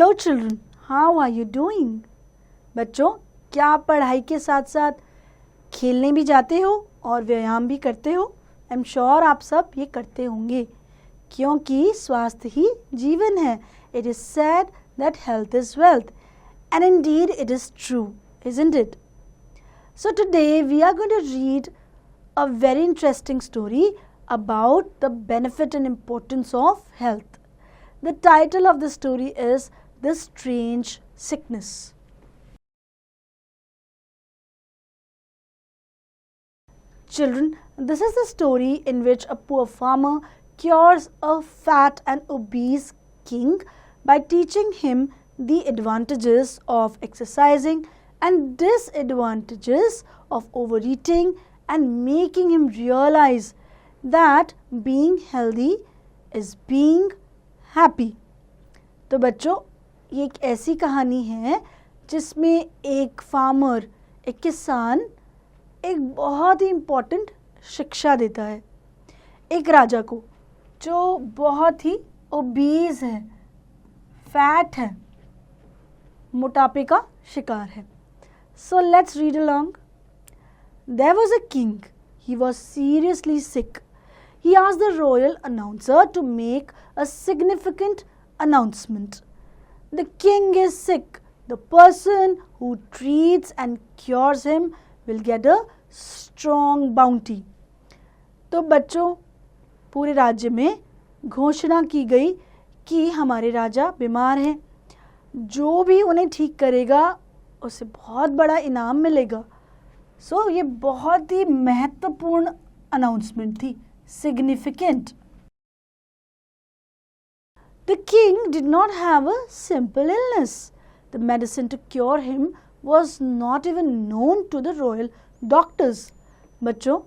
Hello children, how are you doing? बच्चों, क्या आप पढ़ाई के साथ साथ खेलने भी जाते हो और व्यायाम भी करते हो? आई एम श्योर आप सब ये करते होंगे, क्योंकि स्वास्थ्य ही जीवन है. It is said that health is wealth, and Indeed it is true, isn't it? So today we are going to read a very interesting story about the benefit and importance of health. The title of the story is The Strange Sickness. Children, this is the story in which a poor farmer cures a fat and obese king by teaching him the advantages of exercising and disadvantages of overeating and making him realize that being healthy is being happy. तो बच्चों, ये एक ऐसी कहानी है जिसमें एक farmer, एक किसान एक बहुत ही इम्पोर्टेंट शिक्षा देता है एक राजा को जो बहुत ही ओबीज है, फैट है, मोटापे का शिकार है. So let's read along. There was a king. He was seriously sick. He asked the royal announcer to make a significant announcement. The king is sick. The person who treats and cures him will get a strong bounty. तो बच्चों, पूरे राज्य में घोषणा की गई कि हमारे राजा बीमार हैं. जो भी उन्हें ठीक करेगा उसे बहुत बड़ा इनाम मिलेगा. सो ये बहुत ही महत्वपूर्ण अनाउंसमेंट थी, significant. The king did not have a simple illness. The medicine to cure him was not even known to the royal doctors. बच्चों,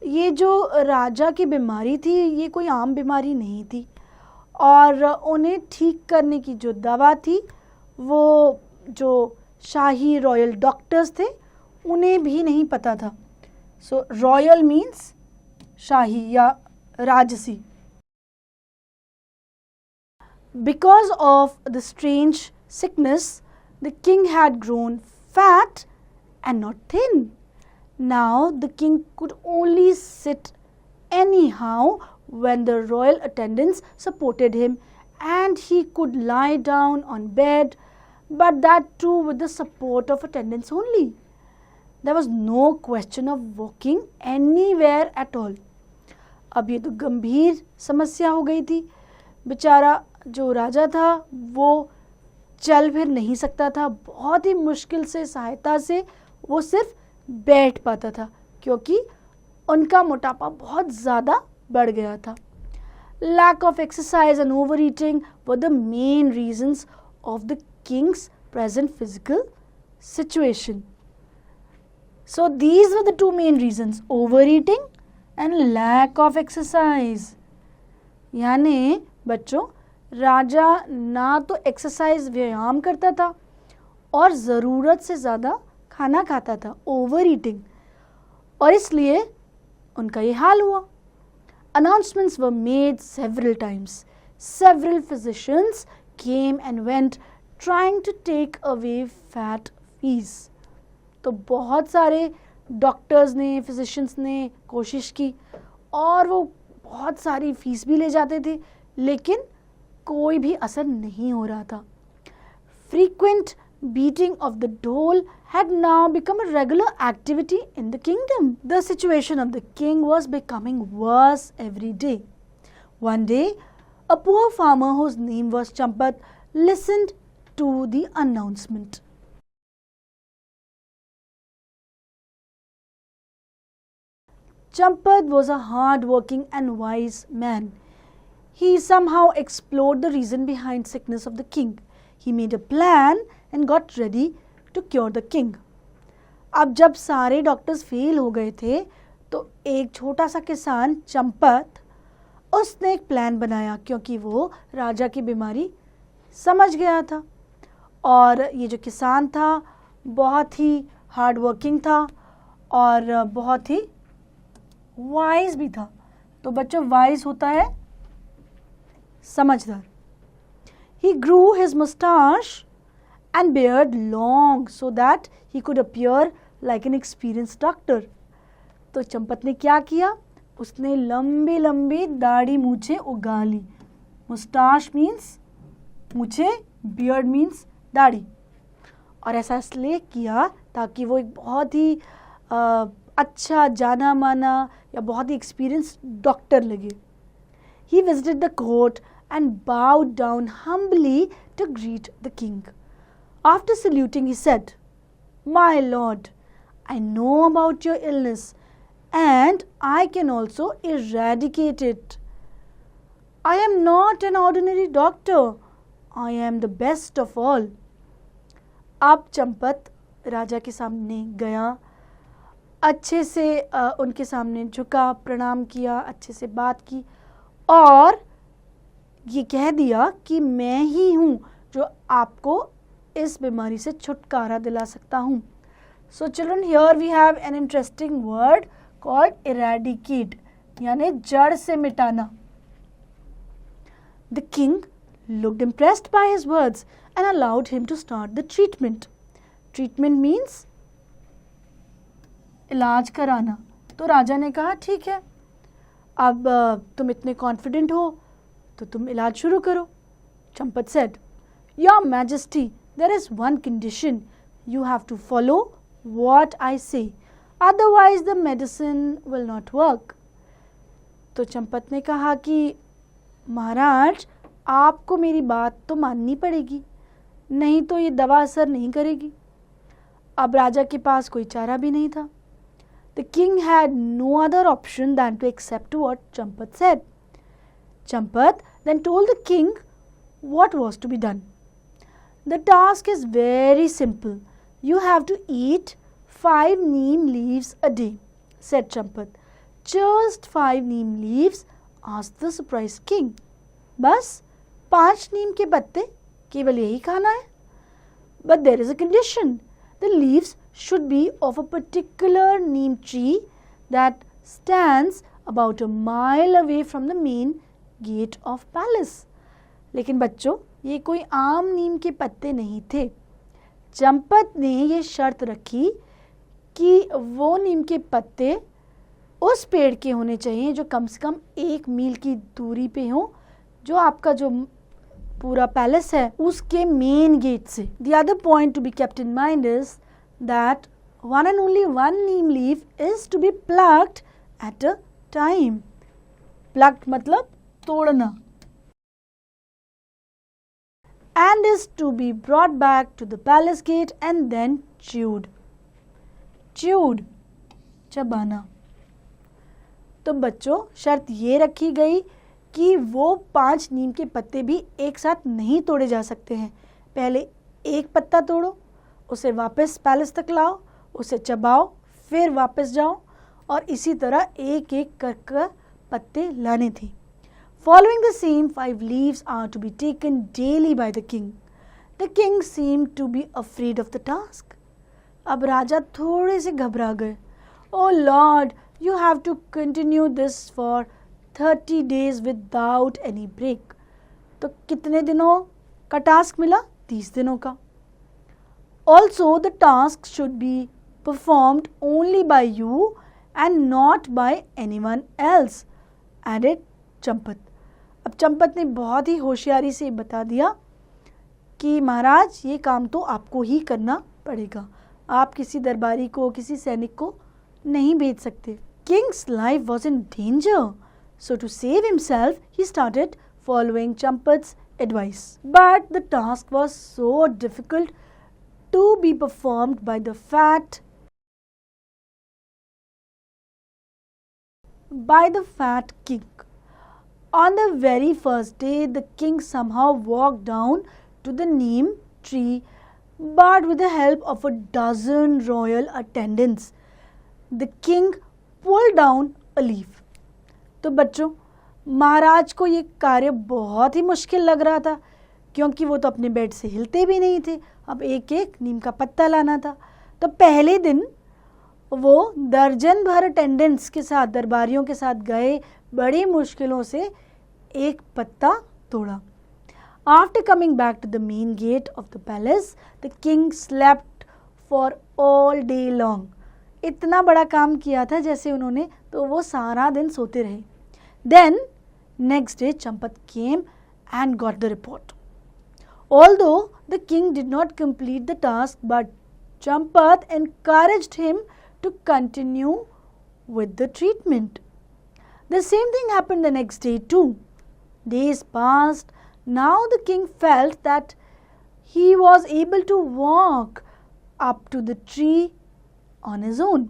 ये जो राजा की बीमारी थी ये कोई आम बीमारी नहीं थी, और उन्हें ठीक करने की जो दवा थी वो जो शाही रॉयल डॉक्टर्स थे उन्हें भी नहीं पता था. सो रॉयल मीन्स शाही या राजसी. Because of the strange sickness, the king had grown fat and not thin. Now the king could only sit anyhow when the royal attendants supported him, and he could lie down on bed, but that too with the support of attendants only. There was no question of walking anywhere at all. अब ये तो गंभीर समस्या हो गई थी. बेचारा जो राजा था वो चल फिर नहीं सकता था. बहुत ही मुश्किल से, सहायता से वो सिर्फ बैठ पाता था, क्योंकि उनका मोटापा बहुत ज़्यादा बढ़ गया था. Lack of exercise and overeating were the main reasons of the king's present physical situation. So these were the two main reasons, overeating and lack of exercise. यानी बच्चों, राजा ना तो एक्सरसाइज व्यायाम करता था और ज़रूरत से ज़्यादा खाना खाता था, ओवर ईटिंग, और इसलिए उनका ये हाल हुआ. Announcements were made several times. Several physicians came and went trying to take away fat fees. तो बहुत सारे डॉक्टर्स ने, फिजिशियंस ने कोशिश की और वो बहुत सारी फीस भी ले जाते थे, लेकिन कोई भी असर नहीं हो रहा था. Frequent beating of the dole had now become a regular activity in the kingdom. The situation of the king was becoming worse every day. One day, a poor farmer whose name was Champat listened to the announcement. Champat was a hard-working and wise man. He somehow explored the reason behind sickness of the king. He made a plan and got ready to cure the king. अब जब सारे doctors fail हो गए थे तो एक छोटा सा किसान चंपत, उसने एक प्लान बनाया, क्योंकि वो राजा की बीमारी समझ गया था. और ये जो किसान था बहुत ही हार्ड वर्किंग था और बहुत ही वाइज भी था. तो बच्चों, वाइज होता है समझदार. He grew his mustache and beard long so that he could appear like an experienced doctor. तो चंपत ने क्या किया? उसने लंबी लंबी दाढ़ी मूछें उगा ली. मुस्टाश मीन्स मूछें, बियर्ड मीन्स दाढ़ी. और ऐसा इसलिए किया ताकि वो एक बहुत ही अच्छा जाना माना या बहुत ही एक्सपीरियंस्ड डॉक्टर लगे. He visited the court and bowed down humbly to greet the king. After saluting, he said, "My lord, I know about your illness and I can also eradicate it. I am not an ordinary doctor. I am the best of all." अब चंपत राजा के सामने गया, अच्छे से उनके सामने झुका, प्रणाम किया, अच्छे से बात की और ये कह दिया कि मैं ही हूँ जो आपको इस बीमारी से छुटकारा दिला सकता हूँ. So children, here we have an interesting word called eradicate, यानी जड़ से मिटाना. The king looked impressed by his words and allowed him to start the treatment. Treatment means इलाज कराना. तो राजा ने कहा ठीक है, अब तुम इतने कॉन्फिडेंट हो तो तुम इलाज शुरू करो. Champat said, "Your Majesty, there is one condition. You have to follow what I say. Otherwise the medicine will not work." तो चंपत ने कहा कि महाराज, आपको मेरी बात तो माननी पड़ेगी, नहीं तो ये दवा असर नहीं करेगी. अब राजा के पास कोई चारा भी नहीं था. The king had no other option than to accept what Champat said. Champat then told the king what was to be done. The task is very simple. You have to eat 5 neem leaves a day, said Champat. Just 5 neem leaves, asked the surprised king. बस 5 नीम के पत्ते, केवल यही खाना है. But there is a condition. The leaves should be of a particular neem tree that stands about a mile away from the main gate of palace. लेकिन बच्चों, ये कोई आम नीम के पत्ते नहीं थे. चंपत ने ये शर्त रखी कि वो नीम के पत्ते उस पेड़ के होने चाहिए जो कम से कम 1 मील की दूरी पे हो, जो आपका जो पूरा पैलेस है उसके मेन गेट से. The other point to be kept in mind is that one and only one neem leaf is to be plucked at a time. Plucked मतलब तोड़ना. And is to be brought back to the palace gate and then chewed. Chewed, चबाना. तो बच्चों, शर्त ये रखी गई कि वो 5 नीम के पत्ते भी एक साथ नहीं तोड़े जा सकते हैं. पहले एक पत्ता तोड़ो, उसे वापस पैलेस तक लाओ, उसे चबाओ, फिर वापस जाओ और इसी तरह एक एक कर पत्ते लाने थे. Following the same 5 leaves are to be taken daily by the king. The king seemed to be afraid of the task. अब राजा थोड़े से घबरा गए. Oh Lord, you have to continue this for 30 days without any break. तो कितने दिनों का task मिला? 30 दिनों का. Also, the task should be performed only by you and not by anyone else, added Champat. अब चंपत ने बहुत ही होशियारी से बता दिया कि महाराज, ये काम तो आपको ही करना पड़ेगा. आप किसी दरबारी को, किसी सैनिक को नहीं भेज सकते. King's life was in danger. So to save himself, he started following Champat's advice. But the task was so difficult to be performed by the fat king. On the very first day, the king somehow walked down to the neem tree, but with the help of a dozen royal attendants, the king pulled down a leaf. तो बच्चों, महाराज को ये कार्य बहुत ही मुश्किल लग रहा था, क्योंकि वो तो अपने बेड से हिलते भी नहीं थे. अब एक एक नीम का पत्ता लाना था. तो पहले दिन वो दर्जन भर अटेंडेंट्स के साथ, दरबारियों के साथ गए, बड़ी मुश्किलों से एक पत्ता तोड़ा. After coming back to the main gate of the palace, the king slept for all day long. इतना बड़ा काम किया था जैसे उन्होंने, तो वो सारा दिन सोते रहे. Then next day Champat came and got the report. Although the king did not complete the task, but Champat encouraged him to continue with the treatment. The same thing happened the next day too. Days passed. Now the king felt that he was able to walk up to the tree on his own.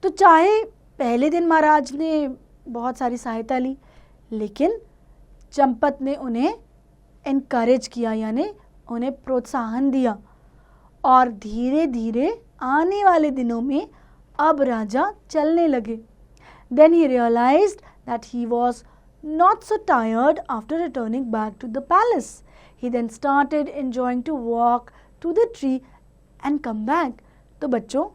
तो चाहे पहले दिन महाराज ने बहुत सारी सहायता ली, लेकिन चंपत ने उन्हें एनकरेज किया, यानी उन्हें प्रोत्साहन दिया, और धीरे धीरे आने वाले दिनों में अब राजा चलने लगे. Then he realized that he was not so tired after returning back to the palace. He then started enjoying to walk to the tree and come back. तो बच्चों,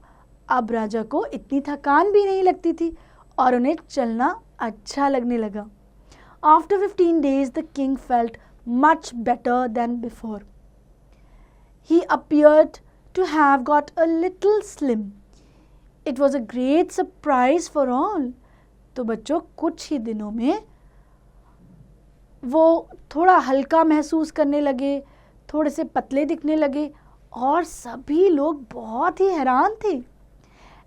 अब राजा को इतनी थकान भी नहीं लगती थी और उन्हें चलना अच्छा लगने लगा. After 15 days, the king felt much better than before. He appeared to have got a little slim. It was a great surprise for all. तो बच्चों, कुछ ही दिनों में वो थोड़ा हल्का महसूस करने लगे, थोड़े से पतले दिखने लगे और सभी लोग बहुत ही हैरान थे.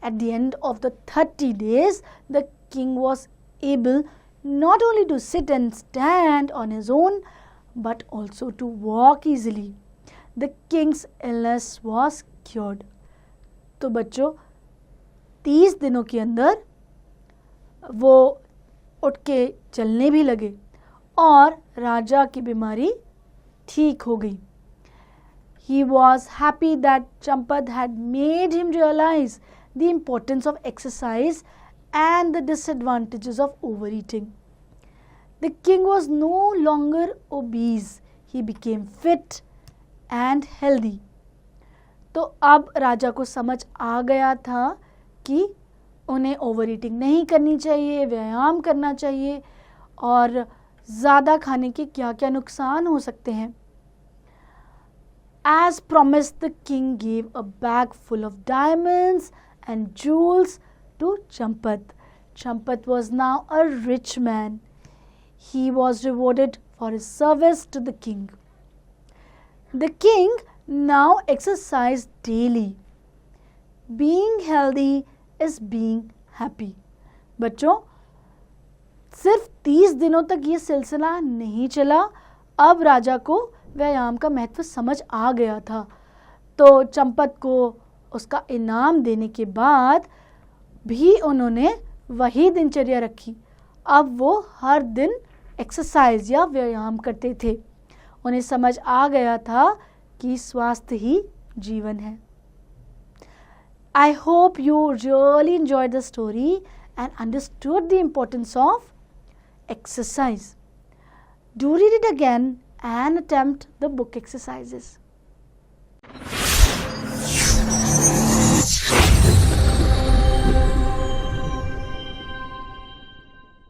At the end of the 30 days, the king was able not only to sit and stand on his own, but also to walk easily. The king's illness was cured. तो बच्चों, 30 दिनों के अंदर वो उठ के चलने भी लगे और राजा की बीमारी ठीक हो गई. He was happy that Champat had made him realize the importance of exercise and the disadvantages of overeating. The king was no longer obese. He became fit and healthy. तो अब राजा को समझ आ गया था कि उन्हें ओवर ईटिंग नहीं करनी चाहिए, व्यायाम करना चाहिए और ज़्यादा खाने के क्या क्या नुकसान हो सकते हैं. As promised, the king gave a bag full of diamonds and jewels to Champat. Champat was now a rich man. He was rewarded for his service to the king. The king now exercised daily. Being healthy is being happy. बच्चों, सिर्फ 30 दिनों तक ये सिलसिला नहीं चला. अब राजा को व्यायाम का महत्व समझ आ गया था. तो चंपत को उसका इनाम देने के बाद भी उन्होंने वही दिनचर्या रखी. अब वो हर दिन एक्सरसाइज या व्यायाम करते थे. उन्हें समझ आ गया था कि स्वास्थ्य ही जीवन है. I hope you really enjoyed the story and understood the importance of exercise. Do read it again and attempt the book exercises.